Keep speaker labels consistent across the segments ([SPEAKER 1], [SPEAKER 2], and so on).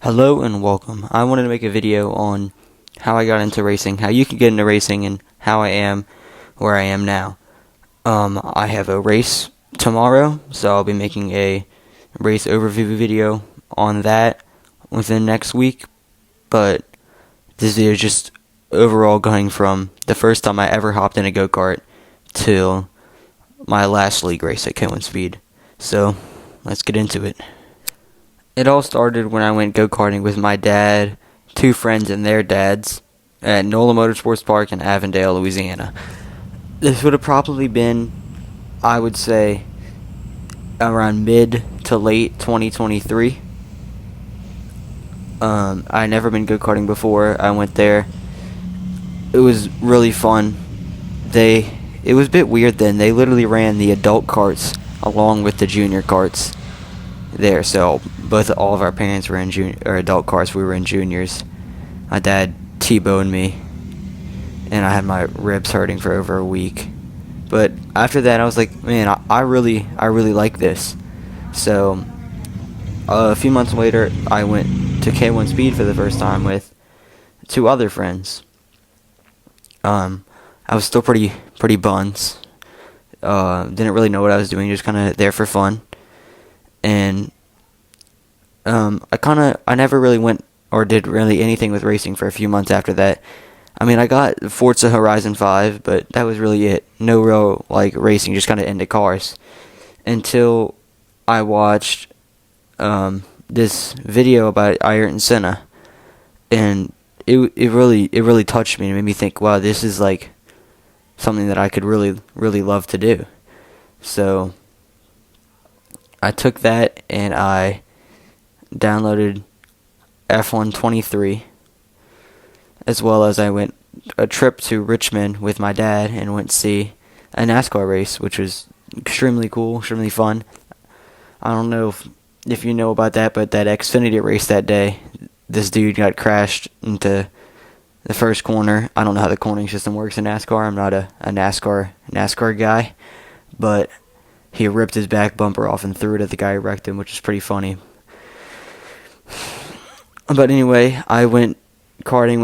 [SPEAKER 1] Hello and welcome. I wanted to make a video on how I got into racing, how you can get into racing, and how I am where I am now. I have a race tomorrow, so I'll be making a race overview video on that within next week. But this video is just overall going from the first time I ever hopped in a go-kart till my last league race at Cohen Speed. So let's get into it. It all started when I went go-karting with my dad, two friends and their dads at NOLA Motorsports Park in Avondale, Louisiana. This would have probably been, I would say, around mid to late 2023. I never been go-karting before. I went there. It was really fun. It was a bit weird then. They literally ran the adult carts along with the junior carts there, so all of our parents were in adult cars. We were in juniors. My dad T-boned me, and I had my ribs hurting for over a week. But after that, I was like, man, I really like this. So a few months later, I went to K1 Speed for the first time with two other friends. I was still pretty buns. Didn't really know what I was doing, just kind of there for fun. And I never really went or did really anything with racing for a few months after that. I mean, I got Forza Horizon 5, but that was really it. No real racing, just kind of into cars. Until I watched this video about Ayrton Senna, and it really touched me and made me think, wow, this is something that I could really love to do. So I took that and I downloaded F1 23, as well as I went a trip to Richmond with my dad and went to see a NASCAR race, which was extremely cool, extremely fun. I don't know if you know about that, but that Xfinity race that day, this dude got crashed into the first corner. I don't know how the cornering system works in NASCAR. I'm not a NASCAR guy, but he ripped his back bumper off and threw it at the guy who wrecked him, which is pretty funny. But anyway, I went karting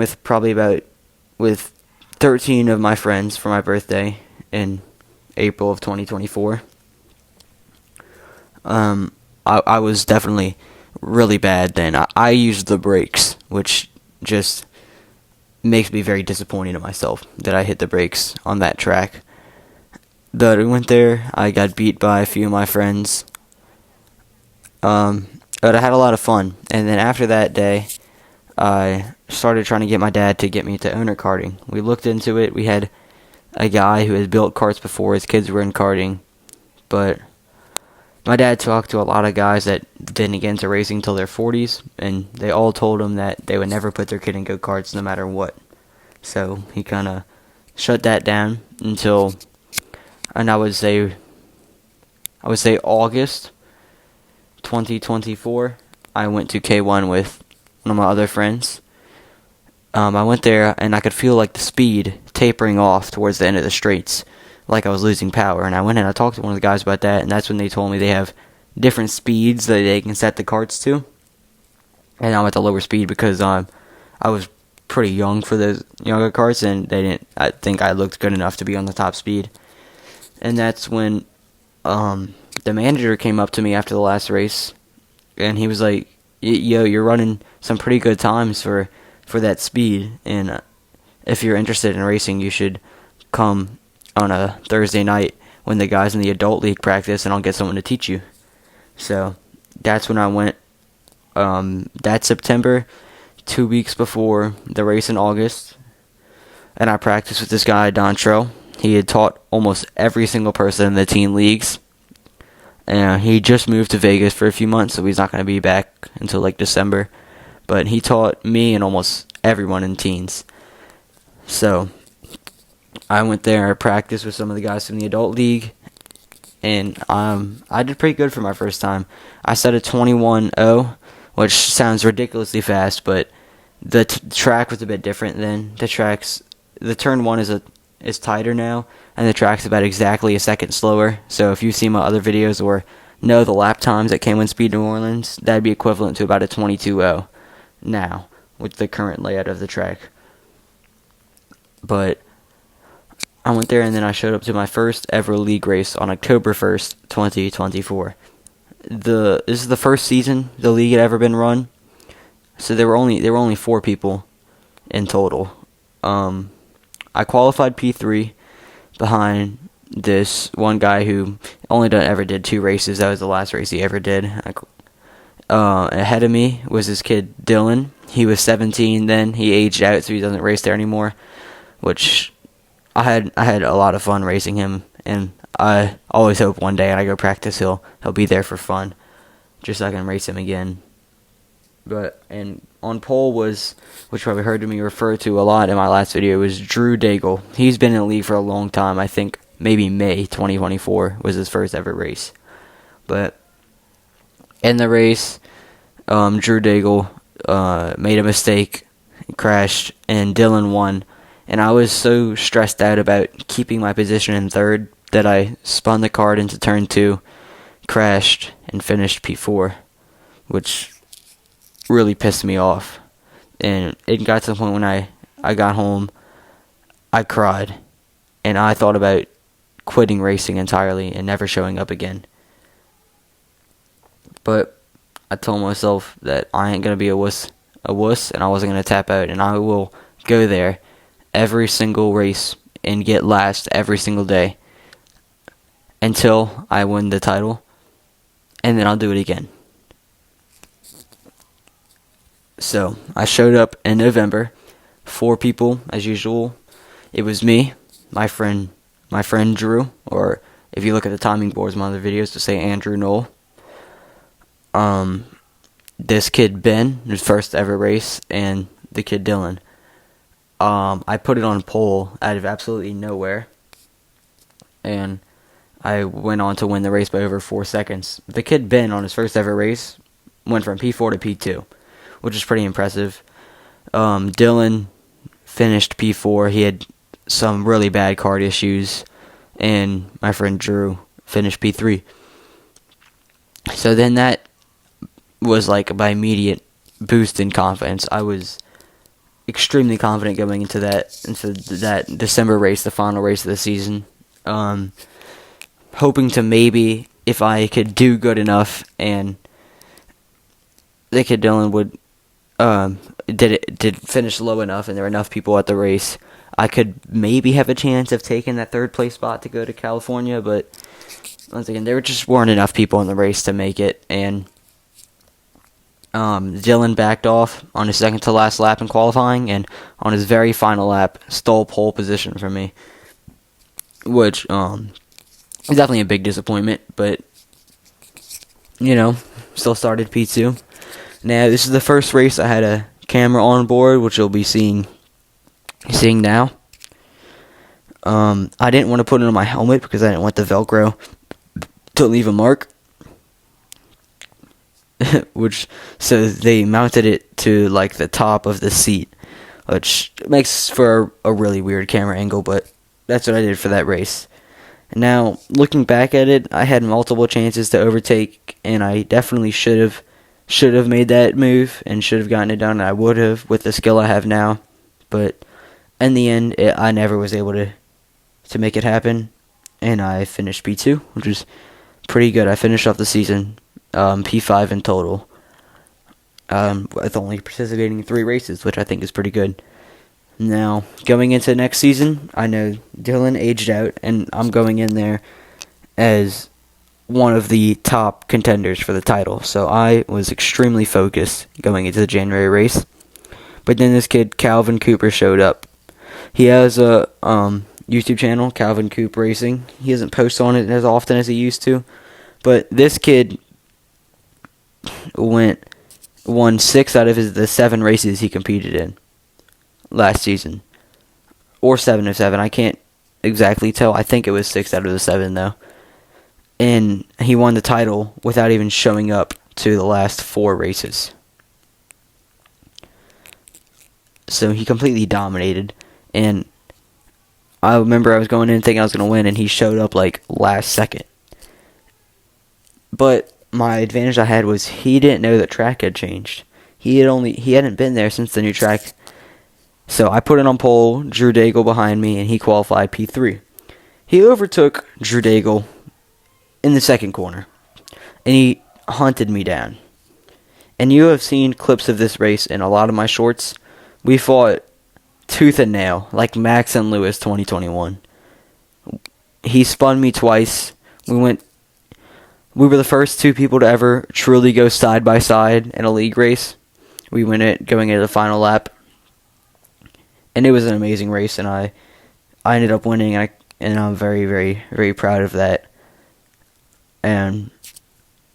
[SPEAKER 1] with 13 of my friends for my birthday in April of 2024. I was definitely really bad then. I used the brakes, which just makes me very disappointed in myself that I hit the brakes on that track. But we went there. I got beat by a few of my friends. But I had a lot of fun. And then after that day, I started trying to get my dad to get me to owner karting. We looked into it. We had a guy who had built karts before. His kids were in karting. But my dad talked to a lot of guys that didn't get into racing until their 40s. And they all told him that they would never put their kid in go-karts no matter what. So he kind of shut that down until... And I would say August 2024, I went to K1 with one of my other friends. I went there, and I could feel the speed tapering off towards the end of the straights, like I was losing power. And I went and I talked to one of the guys about that, and that's when they told me they have different speeds that they can set the karts to. And I'm at the lower speed because I was pretty young for those younger karts, and I think I looked good enough to be on the top speed. And that's when the manager came up to me after the last race, and he was like, yo, you're running some pretty good times for that speed, and if you're interested in racing, you should come on a Thursday night when the guys in the adult league practice, and I'll get someone to teach you. So that's when I went that September, 2 weeks before the race in August, and I practiced with this guy, Don Trell. He had taught almost every single person in the teen leagues. And he just moved to Vegas for a few months, so he's not going to be back until December. But he taught me and almost everyone in teens. So I went there, practiced with some of the guys from the adult league, and I did pretty good for my first time. I set a 21.0, which sounds ridiculously fast, but the track was a bit different then. The turn one is tighter now, and the track's about exactly a second slower. So if you see my other videos or know the lap times at K1 Speed New Orleans, that'd be equivalent to about a 22.0. now with the current layout of the track. But I went there, and then I showed up to my first ever league race on October 1st, 2024. This is the first season the league had ever been run, so there were only 4 people in total. I qualified P3 behind this one guy who only ever did 2 races. That was the last race he ever did. Ahead of me was this kid Dylan. He was 17 then. He aged out, so he doesn't race there anymore, which I had a lot of fun racing him, and I always hope one day when I go practice he'll be there for fun, just so I can race him again. And on pole was, which you probably heard me refer to a lot in my last video, was Drew Daigle. He's been in the league for a long time. I think maybe May 2024 was his first ever race. But in the race, Drew Daigle made a mistake, crashed, and Dylan won. And I was so stressed out about keeping my position in third that I spun the card into turn 2, crashed, and finished P4, which really pissed me off. And it got to the point when I got home, I cried, and I thought about quitting racing entirely and never showing up again. But I told myself that I ain't gonna be a wuss, and I wasn't gonna tap out, and I will go there every single race and get last every single day until I win the title, and then I'll do it again. So I showed up in November, 4 people as usual. It was me, my friend Drew, or if you look at the timing boards in my other videos, to say Andrew Knoll. This kid Ben, his first ever race, and the kid Dylan. I put it on pole out of absolutely nowhere, and I went on to win the race by over 4 seconds. The kid Ben, on his first ever race, went from P4 to P2, which is pretty impressive. Dylan finished P4. He had some really bad card issues, and my friend Drew finished P3. So then that was like my immediate boost in confidence. I was extremely confident going into that December race, the final race of the season. Hoping to maybe, if I could do good enough and the kid Dylan would did finish low enough and there were enough people at the race, I could maybe have a chance of taking that 3rd place spot to go to California. But once again, there just weren't enough people in the race to make it, and Dylan backed off on his second to last lap in qualifying, and on his very final lap stole pole position from me, which is definitely a big disappointment, but still started P2. Now this is the first race I had a camera on board, which you'll be seeing now. I didn't want to put it on my helmet because I didn't want the Velcro to leave a mark. So they mounted it to like the top of the seat, which makes for a really weird camera angle, but that's what I did for that race. Now, looking back at it, I had multiple chances to overtake, and I definitely should have made that move and should have gotten it done. I would have with the skill I have now, but in the end, I never was able to make it happen, and I finished P2, which is pretty good. I finished off the season P5 in total, with only participating in 3 races, which I think is pretty good. Now, going into next season, I know Dylan aged out, and I'm going in there as one of the top contenders for the title, so I was extremely focused going into the January race. But then this kid, Calvin Cooper, showed up. He has a YouTube channel, Calvin Coop Racing. He doesn't post on it as often as he used to, but this kid won 6 out of the 7 races he competed in last season, or 7 of 7. I can't exactly tell. I think it was 6 out of the 7 though, and he won the title without even showing up to the last 4 races. So he completely dominated, and I remember I was going in thinking I was going to win, and he showed up like last second. But my advantage I had was he didn't know the track had changed. he hadn't been there since the new track. So I put it on pole, Drew Daigle behind me, and he qualified P3. He overtook Drew Daigle in the second corner, and he hunted me down. And you have seen clips of this race in a lot of my shorts. We fought tooth and nail, like Max and Lewis 2021. He spun me twice. We were the first two people to ever truly go side by side in a league race. We win it going into the final lap. And it was an amazing race, and I ended up winning, and I'm very, very, very proud of that. And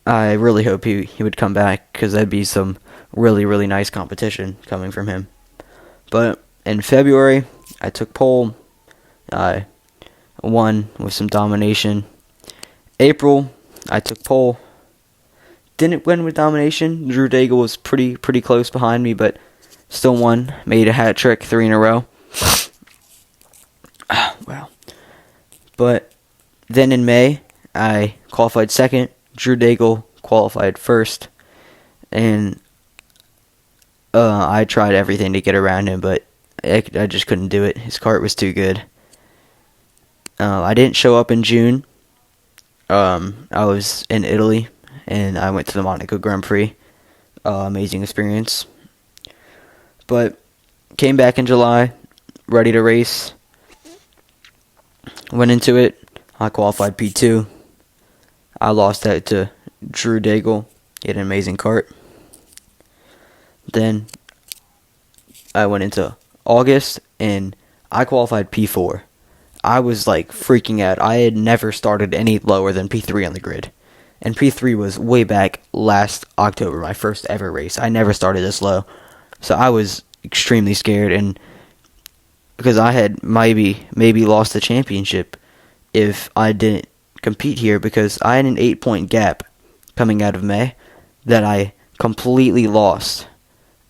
[SPEAKER 1] I really hope he would come back, because that'd be some really, really nice competition coming from him. But in February, I took pole. I won with some domination. April, I took pole. Didn't win with domination. Drew Daigle was pretty close behind me, but still won. Made a hat trick 3 in a row. Wow. But then in May, I qualified second. Drew Daigle qualified first. And I tried everything to get around him, but I just couldn't do it. His kart was too good. I didn't show up in June. I was in Italy, and I went to the Monaco Grand Prix. Amazing experience. But came back in July, ready to race. Went into it. I qualified P2. I lost that to Drew Daigle. He had an amazing kart. Then I went into August, and I qualified P4. I was like freaking out. I had never started any lower than P3 on the grid. And P3 was way back last October, my first ever race. I never started this low. So I was extremely scared, and because I had maybe lost the championship if I didn't compete here, because I had an 8-point gap coming out of May that I completely lost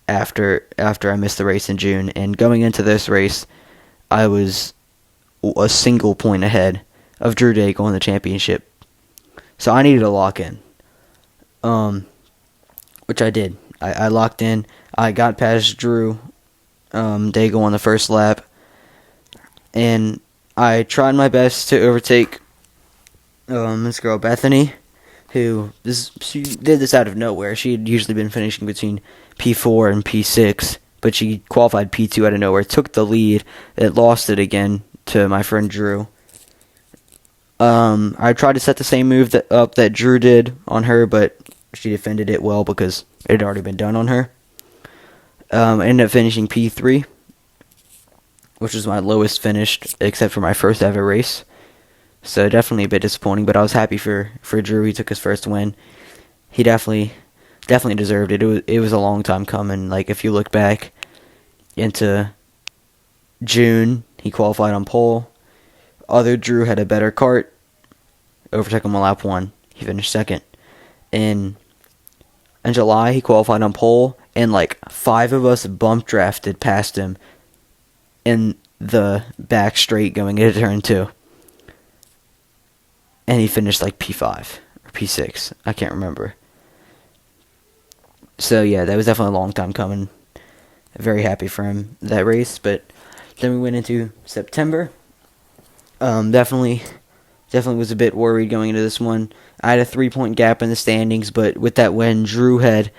[SPEAKER 1] after I missed the race in June. And going into this race, I was a single point ahead of Drew Daigle in the championship. So I needed to lock in, which I did. I locked in. I got past Drew Daigle on the first lap, and I tried my best to overtake this girl Bethany, she did this out of nowhere. She had usually been finishing between P4 and P6, but she qualified P2 out of nowhere, took the lead, and lost it again to my friend Drew. I tried to set the same move up that Drew did on her, but she defended it well because it had already been done on her. I ended up finishing P3, which was my lowest finished, except for my first ever race. So definitely a bit disappointing, but I was happy for Drew. He took his first win. He definitely deserved it. It was a long time coming. Like, if you look back into June, he qualified on pole. Other Drew had a better kart. Overtook him on lap 1. He finished second. In July, he qualified on pole, and like 5 of us bump drafted past him in the back straight going into turn 2. And he finished like P5 or P6. I can't remember. So yeah, that was definitely a long time coming. Very happy for him, that race. But then we went into September. Definitely was a bit worried going into this one. I had a 3-point gap in the standings, but with that win, Drew had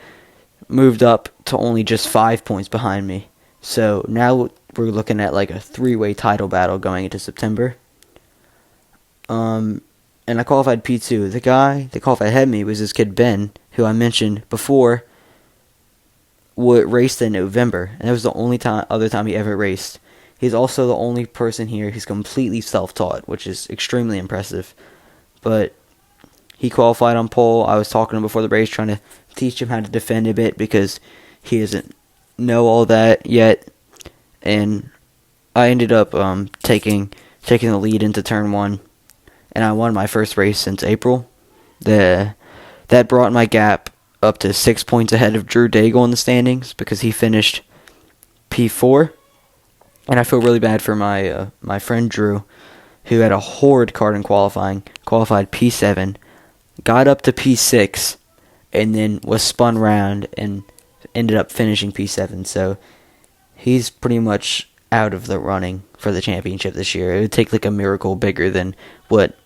[SPEAKER 1] moved up to only just 5 points behind me. So now we're looking at like a 3-way title battle going into September. And I qualified P2. The guy that qualified ahead of me was this kid Ben, who I mentioned before, raced in November, and that was the only other time he ever raced. He's also the only person here who's completely self-taught, which is extremely impressive. But he qualified on pole. I was talking to him before the race, trying to teach him how to defend a bit because he doesn't know all that yet. And I ended up taking the lead into turn 1, and I won my first race since April. That brought my gap up to 6 points ahead of Drew Daigle in the standings because he finished P4. And I feel really bad for my friend Drew, who had a horrid kart in qualifying, qualified P7, got up to P6, and then was spun round and ended up finishing P7, so he's pretty much out of the running for the championship this year. It would take like a miracle bigger than what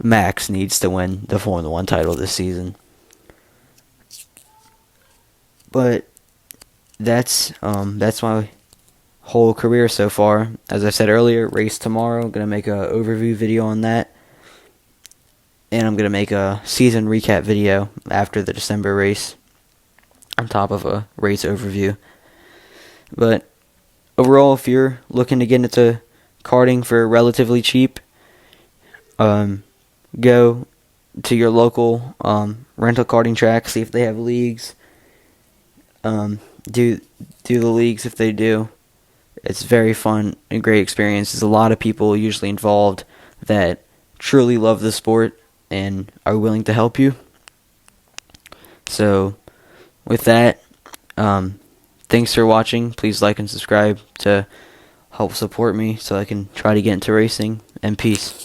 [SPEAKER 1] Max needs to win the Formula 1 title this season. But that's my whole career so far. As I said earlier, race tomorrow. I'm going to make an overview video on that. And I'm going to make a season recap video after the December race on top of a race overview. But overall, if you're looking to get into karting for relatively cheap, go to your local rental karting track, see if they have leagues. Do the leagues if they do. It's very fun and great experience. There's a lot of people usually involved that truly love the sport and are willing to help you. So, with that, thanks for watching. Please like and subscribe to help support me so I can try to get into racing. And peace.